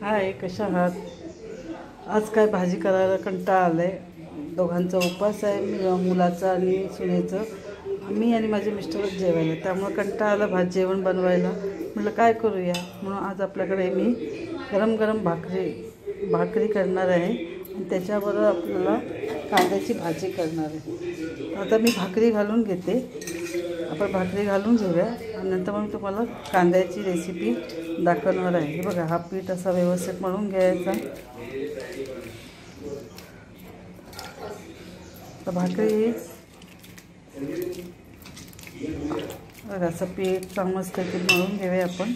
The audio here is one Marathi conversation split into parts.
हाय, कशा आहात? आज काय भाजी करायला कंटाळा आलाय. दोघांचा उपवास आहे, मुलाचा आणि सुनेचं. मी आणि माझे मिस्टरच जेवायला, त्यामुळे कंटाळा आला जेवण बनवायला. म्हटलं काय करूया, म्हणून आज आपल्याकडे मी गरम गरम भाकरी करणार आहे आणि त्याच्याबरोबर आपल्याला कांद्याची भाजी करणार आहे. आता मी भाकरी घालून घेते. आपण भाकरी घालून घेऊया आणि नंतर मग तुम्हाला कांद्याची रेसिपी दाखवणार आहे. हे बघा, हा पीठ असा व्यवस्थित मळून घ्यायचा. तर भाकरी बघा, असं पीठ मस्त मळून घेऊया आपण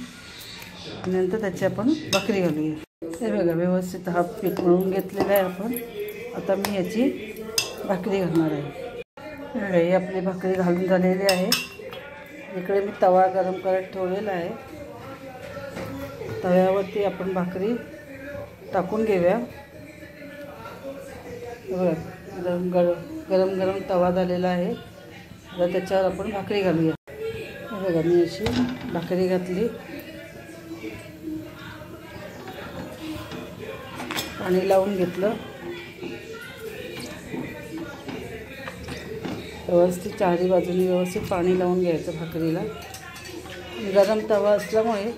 आणि नंतर त्याची आपण भाकरी घालूया. हे बघा, व्यवस्थित हा पीठ मळून घेतलेला आहे आपण. आता मी याची भाकरी घालणार आहे. ही आपली भाकरी घालून झालेली आहे. इकडे मी तवा गरम करत ठेवलेला आहे. तव्यावरती आपण भाकरी टाकून घेऊया. बघा, गरम गरम तवा झालेला आहे. आता त्याच्यावर आपण भाकरी घालूया. बघा, मी अशी भाकरी घातली. पाणी लावून घेतलं. व्यवस्थित चारी बाजूनी व्यवस्थित पाणी लावून घ्यायचं भाकरीला. गरम तवा असल्यामुळे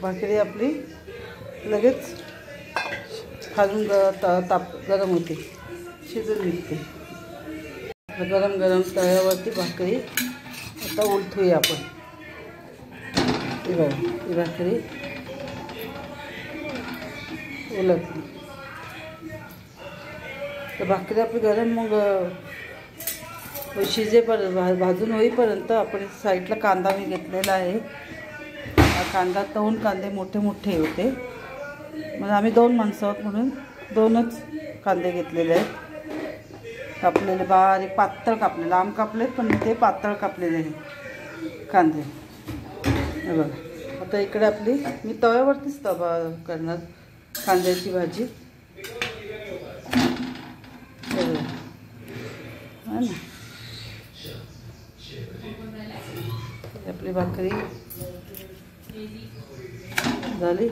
भाकरी आपली लगेच खालून गरम होते, शिजून निघते. गरम गरम तव्यावरती भाकरी आता उलटूया आपण. ही भाकरी उलटली तर भाकरी आपली गरम मग शिजेपर्यंत भाजून होईपर्यंत आपण साईडला कांदा मी घेतलेला आहे. हा कांदा, 2 कांदे मोठे मोठे होते. म्हणजे आम्ही 2 माणसं आहोत म्हणून 2च कांदे घेतलेले आहेत. कापलेले बारीक पातळ कापलेले, लांब कापलेत पण ते पातळ कापलेले आहेत कांदे. हे बघा, आता इकडे आपली मी तव्यावरतीच करणार कांद्याची भाजी. है ना, आपली भाकरी झाली.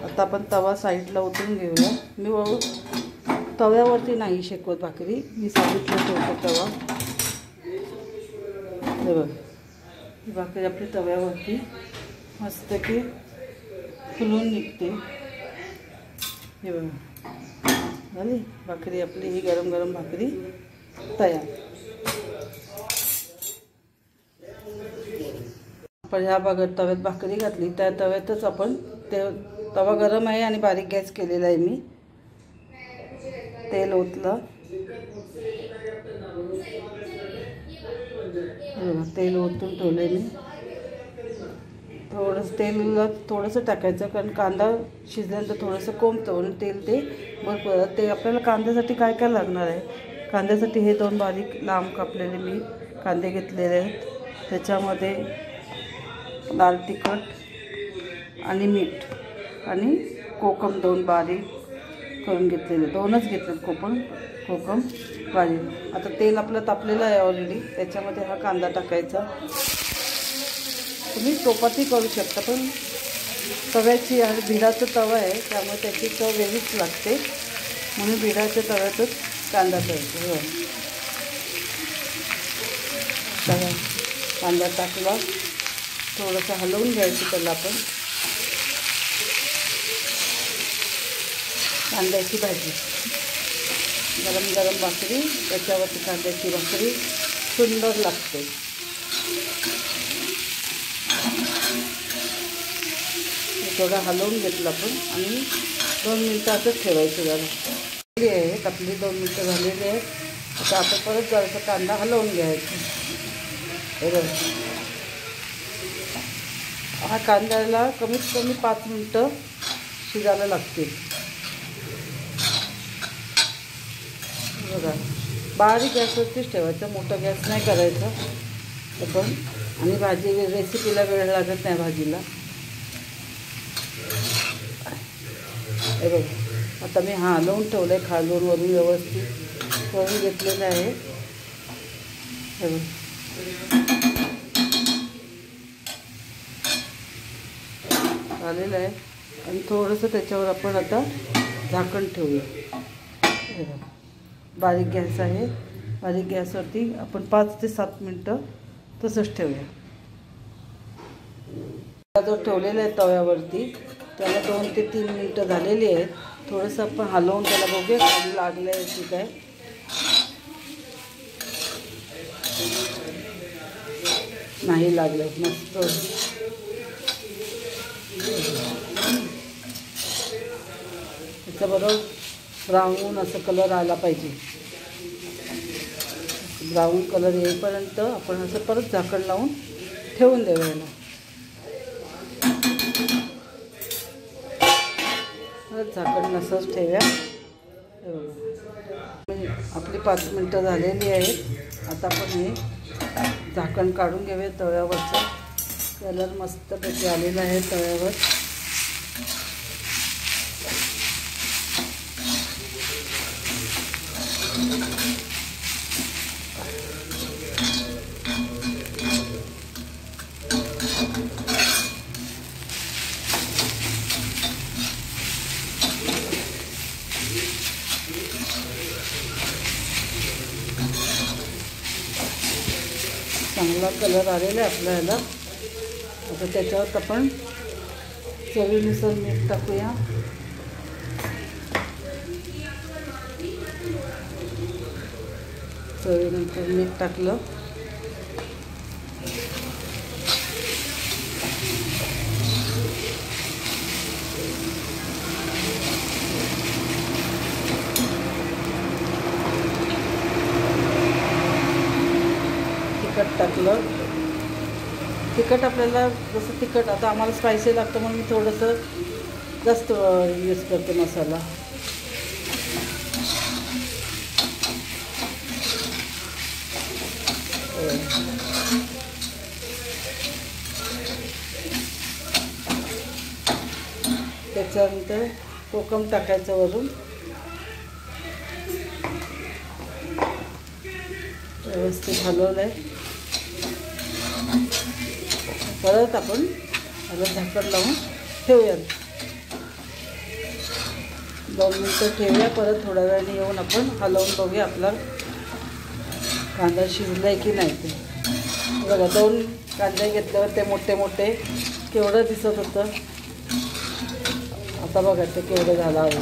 आता आपण तवा साईडला ओतून घेऊया. मी तव्यावरती नाही शेकवत भाकरी, मी साईडला ठेवतो तवा. हे बघ, ही भाकरी आपली तव्यावरती मस्त की फुलून निघते. हे बघा, झाली भाकरी आपली. ही गरम गरम भाकरी तयार. आपण ह्या तव्यात भाकरी घातली, त्या तव्यातच आपण तवा गरम आहे आणि बारीक गॅस केलेला आहे. मी तेल ओतलं. तेल ओतून ठेवले मी. थोडंसं टाकायचं, कारण कांदा शिजल्यानंतर थोडंसं कोंबतं म्हणून तेल भरपूर. ते आपल्याला कांद्यासाठी काय काय लागणार आहे. कांद्यासाठी हे 2 बारीक लांब कापलेले मी कांदे घेतलेले आहेत. त्याच्यामध्ये लाल तिखट आणि मीठ आणि कोकम 2 बारीक करून घेतलेले, 2च घेतलेत कोकम बारीक. आता तेल आपलं तापलेलं आहे ऑलरेडी, त्याच्यामध्ये हा कांदा टाकायचा. तुम्ही चपाती करू शकता, पण तव्याची आणि भिडाचा तवा आहे त्यामुळे त्याची चव वेगळीच लागते, म्हणून भिडाच्या तव्यातच कांदा करायचा. कांदा टाकला, थोडंसं हलवून घ्यायचं त्याला आपण. कांद्याची भाजी, गरम गरम भाकरी, त्याच्यावरती कांद्याची भाकरी सुंदर लागते. थोडं हलवून घेतलं आपण आणि 2 मिनटं असंच ठेवायचं. झाली आहे आपली 2 मिनटं झालेली आहेत. आता आपण परत जरासा कांदा हलवून घ्यायचा. हे बघा, हा कांद्याला कमीत कमी 5 मिनटं शिजायला लागतील. बघा, बारीक गॅसवरतीच ठेवायचं, मोठा गॅस नाही करायचा आपण. आणि भाजी रेसिपीला वेळ लागत नाही भाजीला. हे बघा, आता मी हलवून ठेवलं आहे, खालून वरून व्यवस्थित करून घेतलेलं आहे. हे बघा, झालेलं आहे. आणि थोडंसं त्याच्यावर आपण आता झाकण ठेवूया. बारीक गॅस आहे, बारीक गॅसवरती आपण 5 ते 7 मिनटं तसंच ठेवूया. जो ठेवलेला आहे तव्यावरती त्याला 2 ते 3 मिनटं झालेली आहेत. थोडंसं आपण हलवून त्याला बघूया खाली लागलं आहे की काय. नाही लागलं, मस्त. त्याच्याबरोबर ब्राऊन असं कलर आला पाहिजे. ब्राऊन कलर येईपर्यंत आपण असं परत झाकण लावून ठेवून द्यायला. परत झाकण नसंच ठेवूया. आपली 5 मिनटं झालेली आहेत. आता आपण हे झाकण काढून घेऊया. तव्यावरचा कलर मस्तपैकी आलेला आहे तव्यावर. चांगला कलर आलेला आहे आपल्याला. आता त्याच्यावर आपण चवीनुसार मीठ टाकूया. चवीनंतर मीठ टाकलं. तिखट टाकलं. तिखट आपल्याला जसं तिखट आता आम्हाला स्पायसी लागतं म्हणून मी थोडंसं जास्त यूज करते मसाला. त्याच्यानंतर कोकम टाकायचं वरून. व्यवस्थित हलवलं आहे. परत आपण याला झाकण लावून ठेवूया. 2 मिनटं ठेवूया. परत थोड्या वेळाने येऊन आपण हलवून बघूया आपला कांदा शिजला आहे की नाही ते. बघा 2 कांदे घेतल्यावर ते मोठे मोठे केवढं दिसत होतं. आता बघा ते केवढं झालं आहे.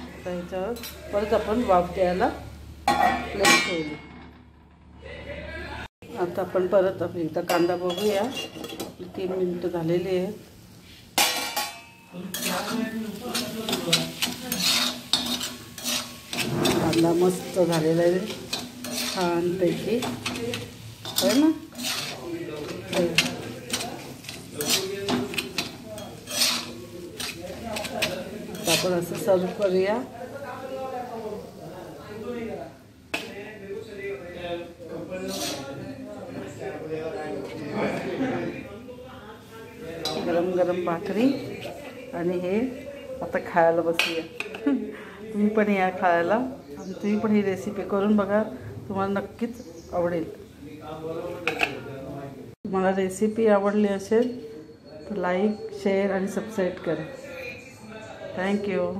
आता ह्याच्यावर परत आपण वाफ द्यायला प्लेट ठेवली. आता आपण परत एकदा कांदा बघूया. 3 मिनटं झालेली आहेत. कांदा मस्त झालेला आहे छानपैकी आहे ना. आपण असं सर्व करूया. गरम गरम भाकरी आणि हे आता खायला बसूया. तुम्ही पण या खायला आणि तुम्ही पण ही रेसिपी करून बघा. तुम्हाला नक्कीच आवडेल. तुम्हाला रेसिपी आवडली असेल तर लाईक शेअर आणि सबस्क्राईब करा. थँक्यू.